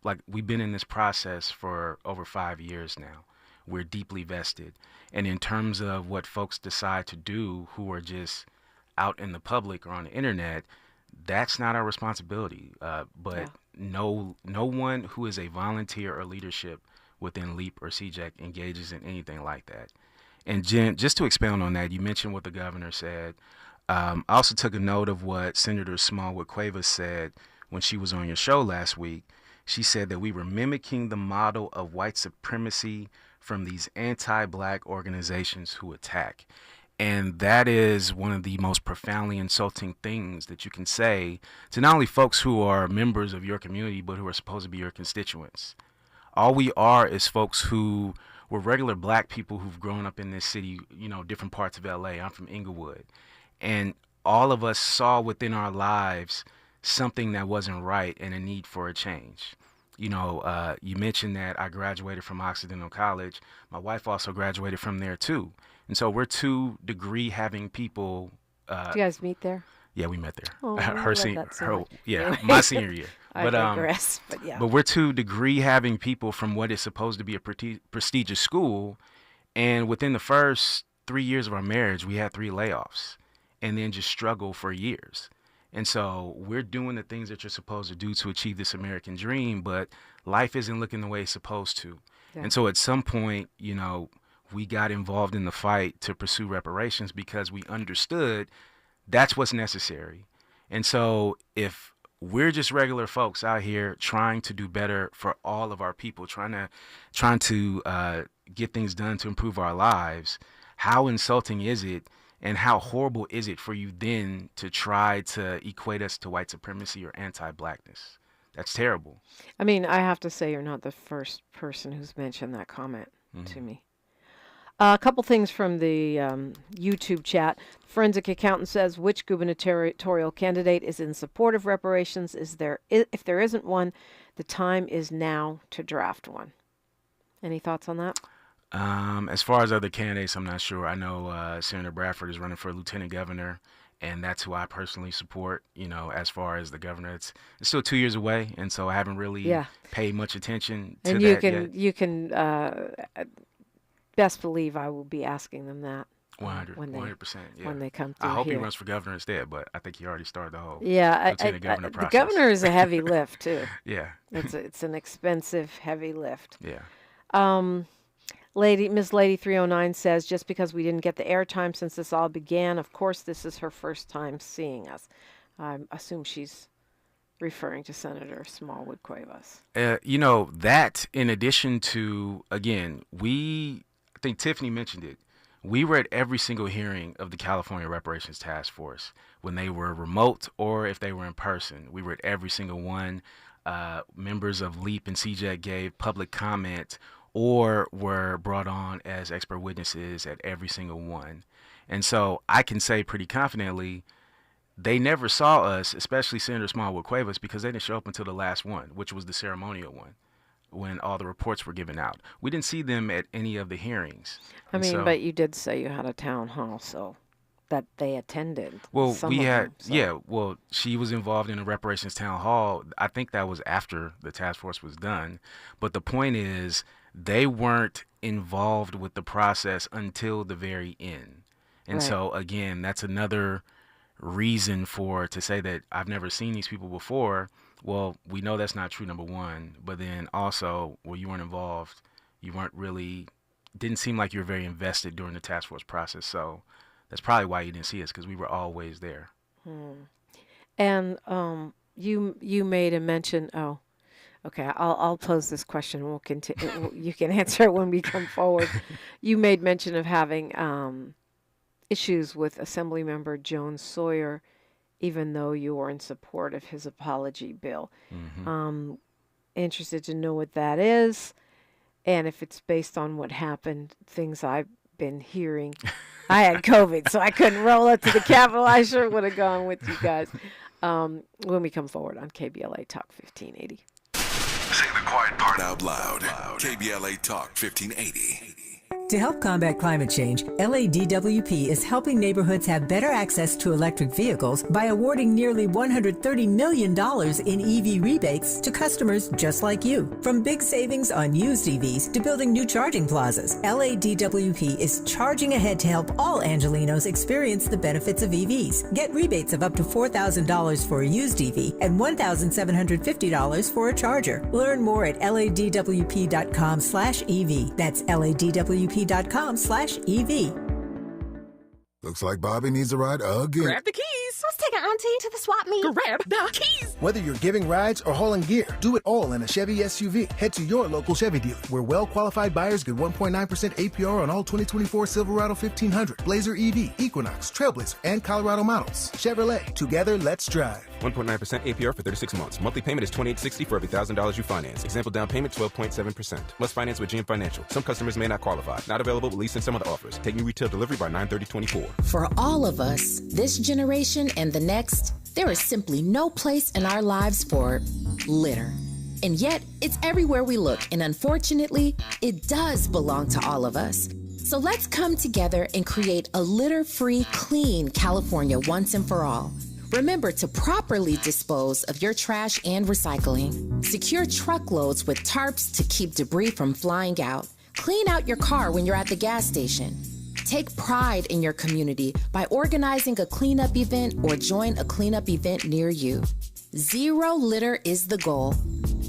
Like, we've been in this process for over 5 years now. We're deeply vested. And in terms of what folks decide to do who are just out in the public or on the internet, that's not our responsibility. But no one who is a volunteer or leadership within L.E.A.P or CJEC engages in anything like that. And Jen, just to expound on that, you mentioned what the governor said. I also took a note of what Senator Smallwood Cuevas said when she was on your show last week. She said that we were mimicking the model of white supremacy from these anti-black organizations who attack. And that is one of the most profoundly insulting things that you can say to not only folks who are members of your community, but who are supposed to be your constituents. All we are is folks who were regular black people who've grown up in this city, you know, different parts of L.A. I'm from Inglewood. And all of us saw within our lives something that wasn't right and a need for a change. You know, you mentioned that I graduated from Occidental College. My wife also graduated from there too. And so we're 2 degree-having people. Did you guys meet there? Yeah, we met there. Oh, my senior year. I digress, but yeah. But we're 2 degree-having people from what is supposed to be a prestigious school, and within the first 3 years of our marriage, we had 3 layoffs, and then just struggled for years. And so we're doing the things that you're supposed to do to achieve this American dream, but life isn't looking the way it's supposed to. Yeah. And so at some point, you know, we got involved in the fight to pursue reparations because we understood that's what's necessary. And so if we're just regular folks out here trying to do better for all of our people, trying to get things done to improve our lives, how insulting is it and how horrible is it for you then to try to equate us to white supremacy or anti-blackness? That's terrible. I mean, I have to say you're not the first person who's mentioned that comment to me. A couple things from the YouTube chat. Forensic Accountant says, which gubernatorial candidate is in support of reparations? If there isn't one, the time is now to draft one. Any thoughts on that? As far as other candidates, I'm not sure. I know Senator Bradford is running for lieutenant governor, and that's who I personally support. You know, as far as the governor, it's still 2 years away, and so I haven't really paid much attention to that yet. You can best believe I will be asking them that. 100%. Yeah. When they come through I hope here. he runs for governor instead, but I think he already started the whole lieutenant governor process. The governor is a heavy lift too. Yeah. It's an expensive, heavy lift. Yeah. Miss Lady 309 says, just because we didn't get the airtime since this all began, of course this is her first time seeing us. I assume she's referring to Senator Smallwood Cuevas. You know, that in addition to, again, I think Tiffany mentioned it, we were at every single hearing of the California Reparations Task Force, when they were remote or if they were in person. We were at every single one. Members of L.E.A.P and CJEC gave public comment or were brought on as expert witnesses at every single one. And so I can say pretty confidently, they never saw us, especially Senator Smallwood Cuevas, because they didn't show up until the last one, which was the ceremonial one, when all the reports were given out. We didn't see them at any of the hearings. But you did say you had a town hall, so that they attended. Well, Well, she was involved in a reparations town hall. I think that was after the task force was done. But the point is, they weren't involved with the process until the very end. And so, again, that's another reason to say that I've never seen these people before. Well, we know that's not true, number one. But then also, you weren't involved. You didn't seem like you were very invested during the task force process. So that's probably why you didn't see us, because we were always there. And you made a mention. Oh, okay. I'll pose this question. We'll continue. You can answer it when we come forward. You made mention of having issues with Assemblymember Joan Sawyer, even though you were in support of his apology bill. Interested to know what that is. And if it's based on what happened, things I've been hearing. I had COVID, so I couldn't roll up to the Capitol. I sure would have gone with you guys when we come forward on KBLA Talk 1580. Say the quiet part out loud. KBLA Talk 1580. To help combat climate change, L.A.D.W.P. is helping neighborhoods have better access to electric vehicles by awarding nearly $130 million in EV rebates to customers just like you. From big savings on used EVs to building new charging plazas, L.A.D.W.P. is charging ahead to help all Angelenos experience the benefits of EVs. Get rebates of up to $4,000 for a used EV and $1,750 for a charger. Learn more at ladwp.com/EV. That's ladwp.com/EV. Looks like Bobby needs a ride again. Grab the keys. Let's take an auntie to the swap meet. Grab the keys. Whether you're giving rides or hauling gear, do it all in a Chevy SUV. Head to your local Chevy dealer, where well-qualified buyers get 1.9% APR on all 2024 Silverado 1500, Blazer EV, Equinox, Trailblazer, and Colorado models. Chevrolet, together, let's drive. 1.9% APR for 36 months. Monthly payment is $28.60 for every $1,000 you finance. Example down payment 12.7%. Must finance with GM Financial. Some customers may not qualify. Not available with lease and some other offers. Take new retail delivery by 9/30/24. For all of us, this generation and the next, there is simply no place in our lives for litter. And yet, it's everywhere we look, and unfortunately, it does belong to all of us. So let's come together and create a litter-free, clean California once and for all. Remember to properly dispose of your trash and recycling. Secure truckloads with tarps to keep debris from flying out. Clean out your car when you're at the gas station. Take pride in your community by organizing a cleanup event or join a cleanup event near you. Zero litter is the goal.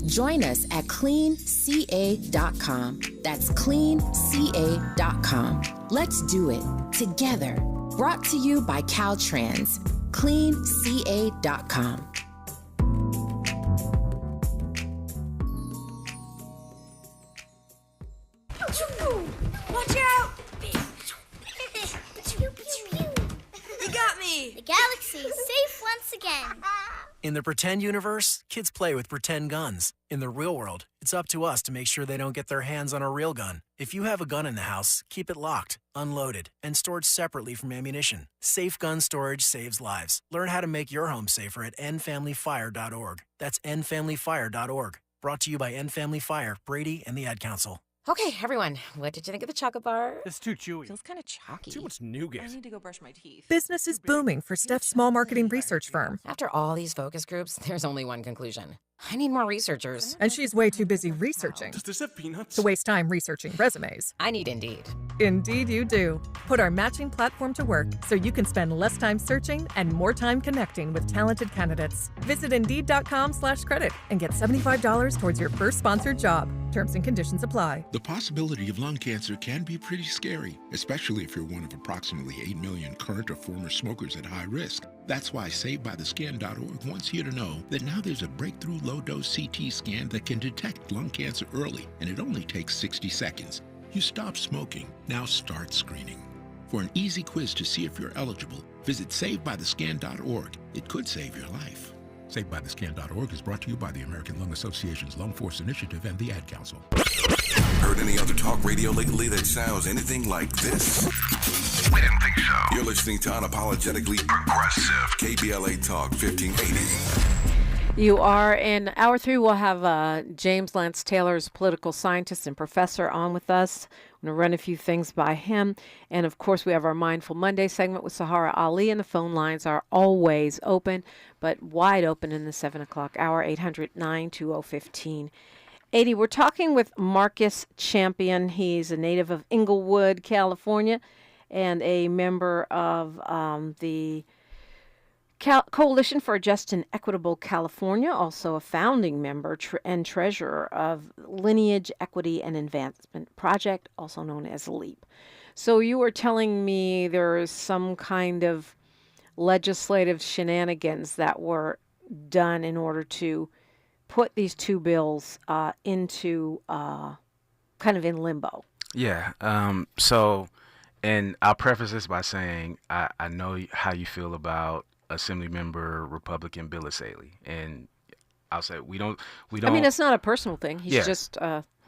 Join us at cleanca.com. That's cleanca.com. Let's do it together. Brought to you by Caltrans. cleanca.com. Watch out! You got me! The galaxy is safe once again. In the pretend universe, kids play with pretend guns. In the real world, it's up to us to make sure they don't get their hands on a real gun. If you have a gun in the house, keep it locked, unloaded, and stored separately from ammunition. Safe gun storage saves lives. Learn how to make your home safer at endfamilyfire.org. That's endfamilyfire.org. Brought to you by End Family Fire, Brady, and the Ad Council. Okay, everyone, what did you think of the chocolate bar? It's too chewy. Feels kind of chalky. Too much nougat. I need to go brush my teeth. Business is booming for Steph's small marketing research firm. After all these focus groups, there's only one conclusion. I need more researchers. And she's way too busy researching. Does this have peanuts? To waste time researching resumes. I need Indeed. Indeed you do. Put our matching platform to work so you can spend less time searching and more time connecting with talented candidates. Visit Indeed.com/credit and get $75 towards your first sponsored job. Terms and conditions apply. The possibility of lung cancer can be pretty scary, especially if you're one of approximately 8 million current or former smokers at high risk. That's why SaveByTheScan.org wants you to know that now there's a breakthrough low-dose CT scan that can detect lung cancer early, and it only takes 60 seconds. You stop smoking, now start screening. For an easy quiz to see if you're eligible, visit SaveByTheScan.org. It could save your life. SaveByTheScan.org is brought to you by the American Lung Association's Lung Force Initiative and the Ad Council. Heard any other talk radio lately that sounds anything like this? We didn't think so. You're listening to Unapologetically Progressive, KBLA Talk 1580. You are. In hour 3, we'll have James Lance Taylor, political scientist and professor, on with us. I'm going to run a few things by him. And, of course, we have our Mindful Monday segment with Sahara Ali, and the phone lines are always open, but wide open in the 7 o'clock hour, 800-920-1580. We're talking with Marcus Champion. He's a native of Inglewood, California, and a member of the Coalition for a Just and Equitable California, also a founding member and treasurer of Lineage Equity and Advancement Project, also known as L.E.A.P. So you were telling me there is some kind of legislative shenanigans that were done in order to put these two bills into kind of in limbo. Yeah. And I'll preface this by saying I know how you feel about Assemblymember Republican Bill Asaley, and I'll say we don't. I mean, it's not a personal thing. He's just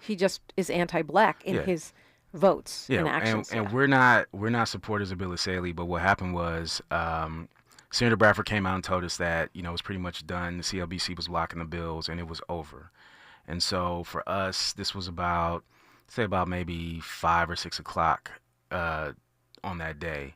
He just is anti-black in his votes and actions. And we're not supporters of Bill Saley, but what happened was Senator Bradford came out and told us that, it was pretty much done. The CLBC was blocking the bills and it was over. And so for us, this was about maybe 5 or 6 o'clock on that day.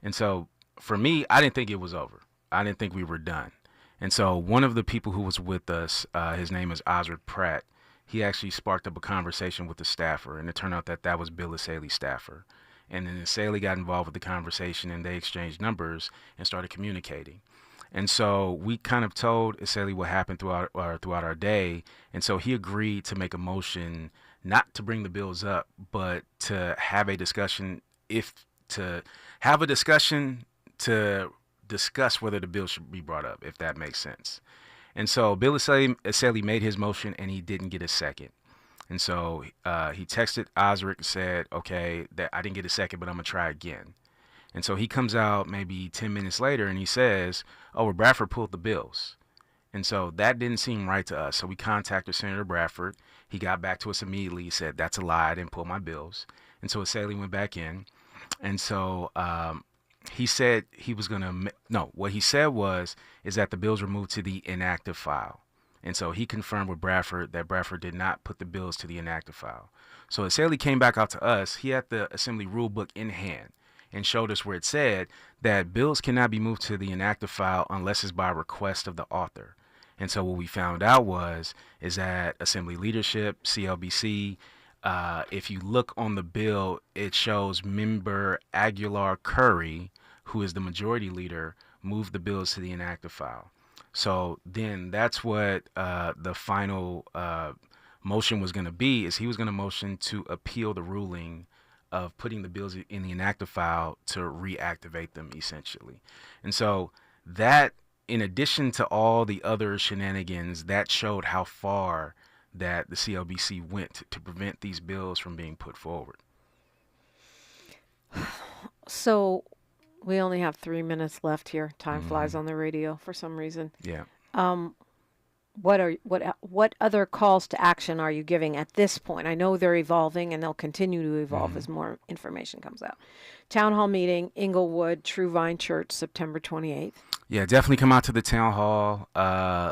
And so for me, I didn't think it was over. I didn't think we were done. And so one of the people who was with us, his name is Osric Pratt, he actually sparked up a conversation with the staffer, and it turned out that was Bill Saley's staffer. And then Saley got involved with the conversation, and they exchanged numbers and started communicating. And so we kind of told Saley what happened throughout our day, and so he agreed to make a motion not to bring the bills up, but to have a discussion to discuss whether the bill should be brought up, if that makes sense. And so Bill Saley made his motion, and he didn't get a second. And so he texted Osric and said, okay, that I didn't get a second, but I'm going to try again. And so he comes out maybe 10 minutes later, and he says, oh, well, Bradford pulled the bills. And so that didn't seem right to us. So we contacted Senator Bradford. He got back to us immediately. He said, that's a lie. I didn't pull my bills. And so Saley went back in. And so he said he was going to – no, what he said is that the bills were moved to the inactive file. And so he confirmed with Bradford that Bradford did not put the bills to the inactive file. So as Saley came back out to us, he had the Assembly Rule Book in hand and showed us where it said that bills cannot be moved to the inactive file unless it's by request of the author. And so what we found out is that Assembly leadership, CLBC, if you look on the bill, it shows Member Aguilar Curry, who is the majority leader, moved the bills to the inactive file. So then that's what the final motion was going to be, is he was going to motion to appeal the ruling of putting the bills in the inactive file to reactivate them, essentially. And so that, in addition to all the other shenanigans, that showed how far that the CLBC went to prevent these bills from being put forward. So we only have 3 minutes left here. Time flies on the radio for some reason. Yeah. What other calls to action are you giving at this point? I know they're evolving, and they'll continue to evolve as more information comes out. Town hall meeting, Inglewood, True Vine Church, September 28th. Yeah, definitely come out to the town hall,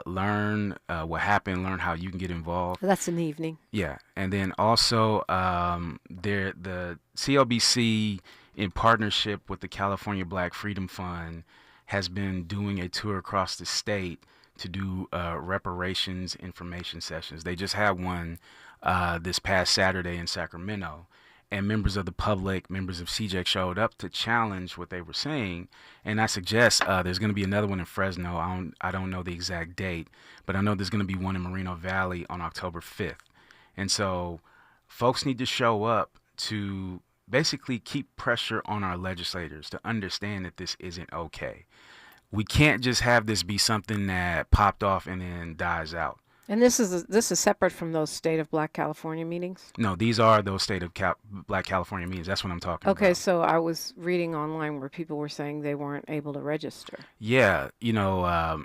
learn what happened, learn how you can get involved. That's in the evening. Yeah, and then also the CLBC, in partnership with the California Black Freedom Fund, has been doing a tour across the state to do reparations information sessions. They just had one this past Saturday in Sacramento, and members of the public, members of CJEC showed up to challenge what they were saying. And I suggest there's going to be another one in Fresno. I don't know the exact date, but I know there's going to be one in Moreno Valley on October 5th. And so folks need to show up to basically keep pressure on our legislators to understand that this isn't okay. We can't just have this be something that popped off and then dies out. And this is separate from those State of Black California meetings? No, these are those State of Black California meetings. That's what I'm talking about. Okay, so I was reading online where people were saying they weren't able to register. Yeah, there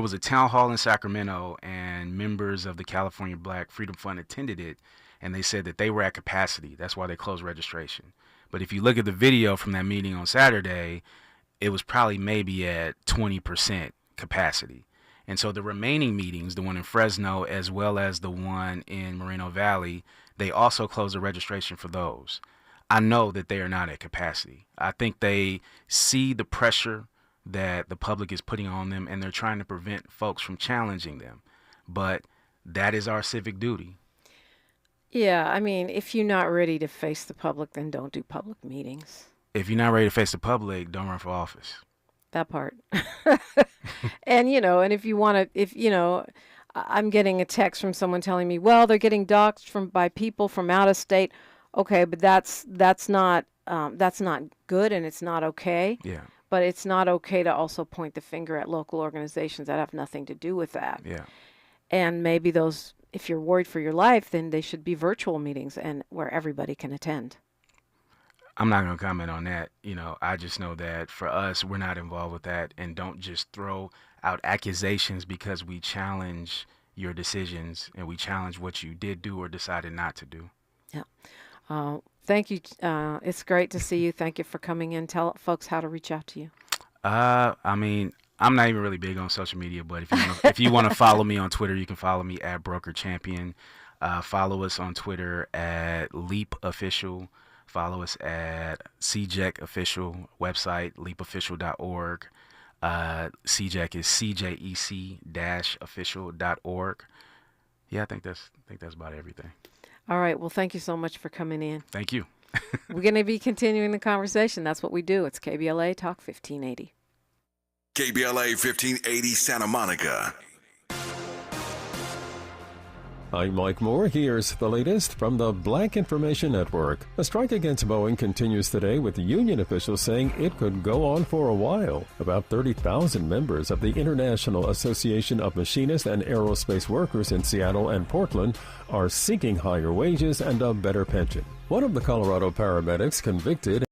was a town hall in Sacramento, and members of the California Black Freedom Fund attended it, and they said that they were at capacity. That's why they closed registration. But if you look at the video from that meeting on Saturday, it was probably maybe at 20% capacity. And so the remaining meetings, the one in Fresno as well as the one in Moreno Valley, they also closed the registration for those. I know that they are not at capacity. I think they see the pressure that the public is putting on them, and they're trying to prevent folks from challenging them. But that is our civic duty. Yeah, I mean, if you're not ready to face the public, then don't do public meetings. If you're not ready to face the public, don't run for office. That part. And, and if you want to, I'm getting a text from someone telling me, well, they're getting doxxed by people from out of state. Okay, but that's not good, and it's not okay. Yeah. But it's not okay to also point the finger at local organizations that have nothing to do with that. Yeah. And maybe those, if you're worried for your life, then they should be virtual meetings and where everybody can attend. I'm not going to comment on that. I just know that for us, we're not involved with that, and don't just throw out accusations because we challenge your decisions, and we challenge what you did do or decided not to do. Yeah. Thank you. It's great to see you. Thank you for coming in. Tell folks how to reach out to you. I mean, I'm not even really big on social media, but if you want to follow me on Twitter, you can follow me at Broker Champion. Follow us on Twitter at L.E.A.P Official. Follow us at CJEC Official website, leapofficial.org. CJEC is CJEC-official.org. Yeah, I think that's about everything. All right. Well, thank you so much for coming in. Thank you. We're going to be continuing the conversation. That's what we do. It's KBLA Talk 1580. KBLA 1580 Santa Monica. I'm Mike Moore. Here's the latest from the Black Information Network. A strike against Boeing continues today, with union officials saying it could go on for a while. About 30,000 members of the International Association of Machinists and Aerospace Workers in Seattle and Portland are seeking higher wages and a better pension. One of the Colorado paramedics convicted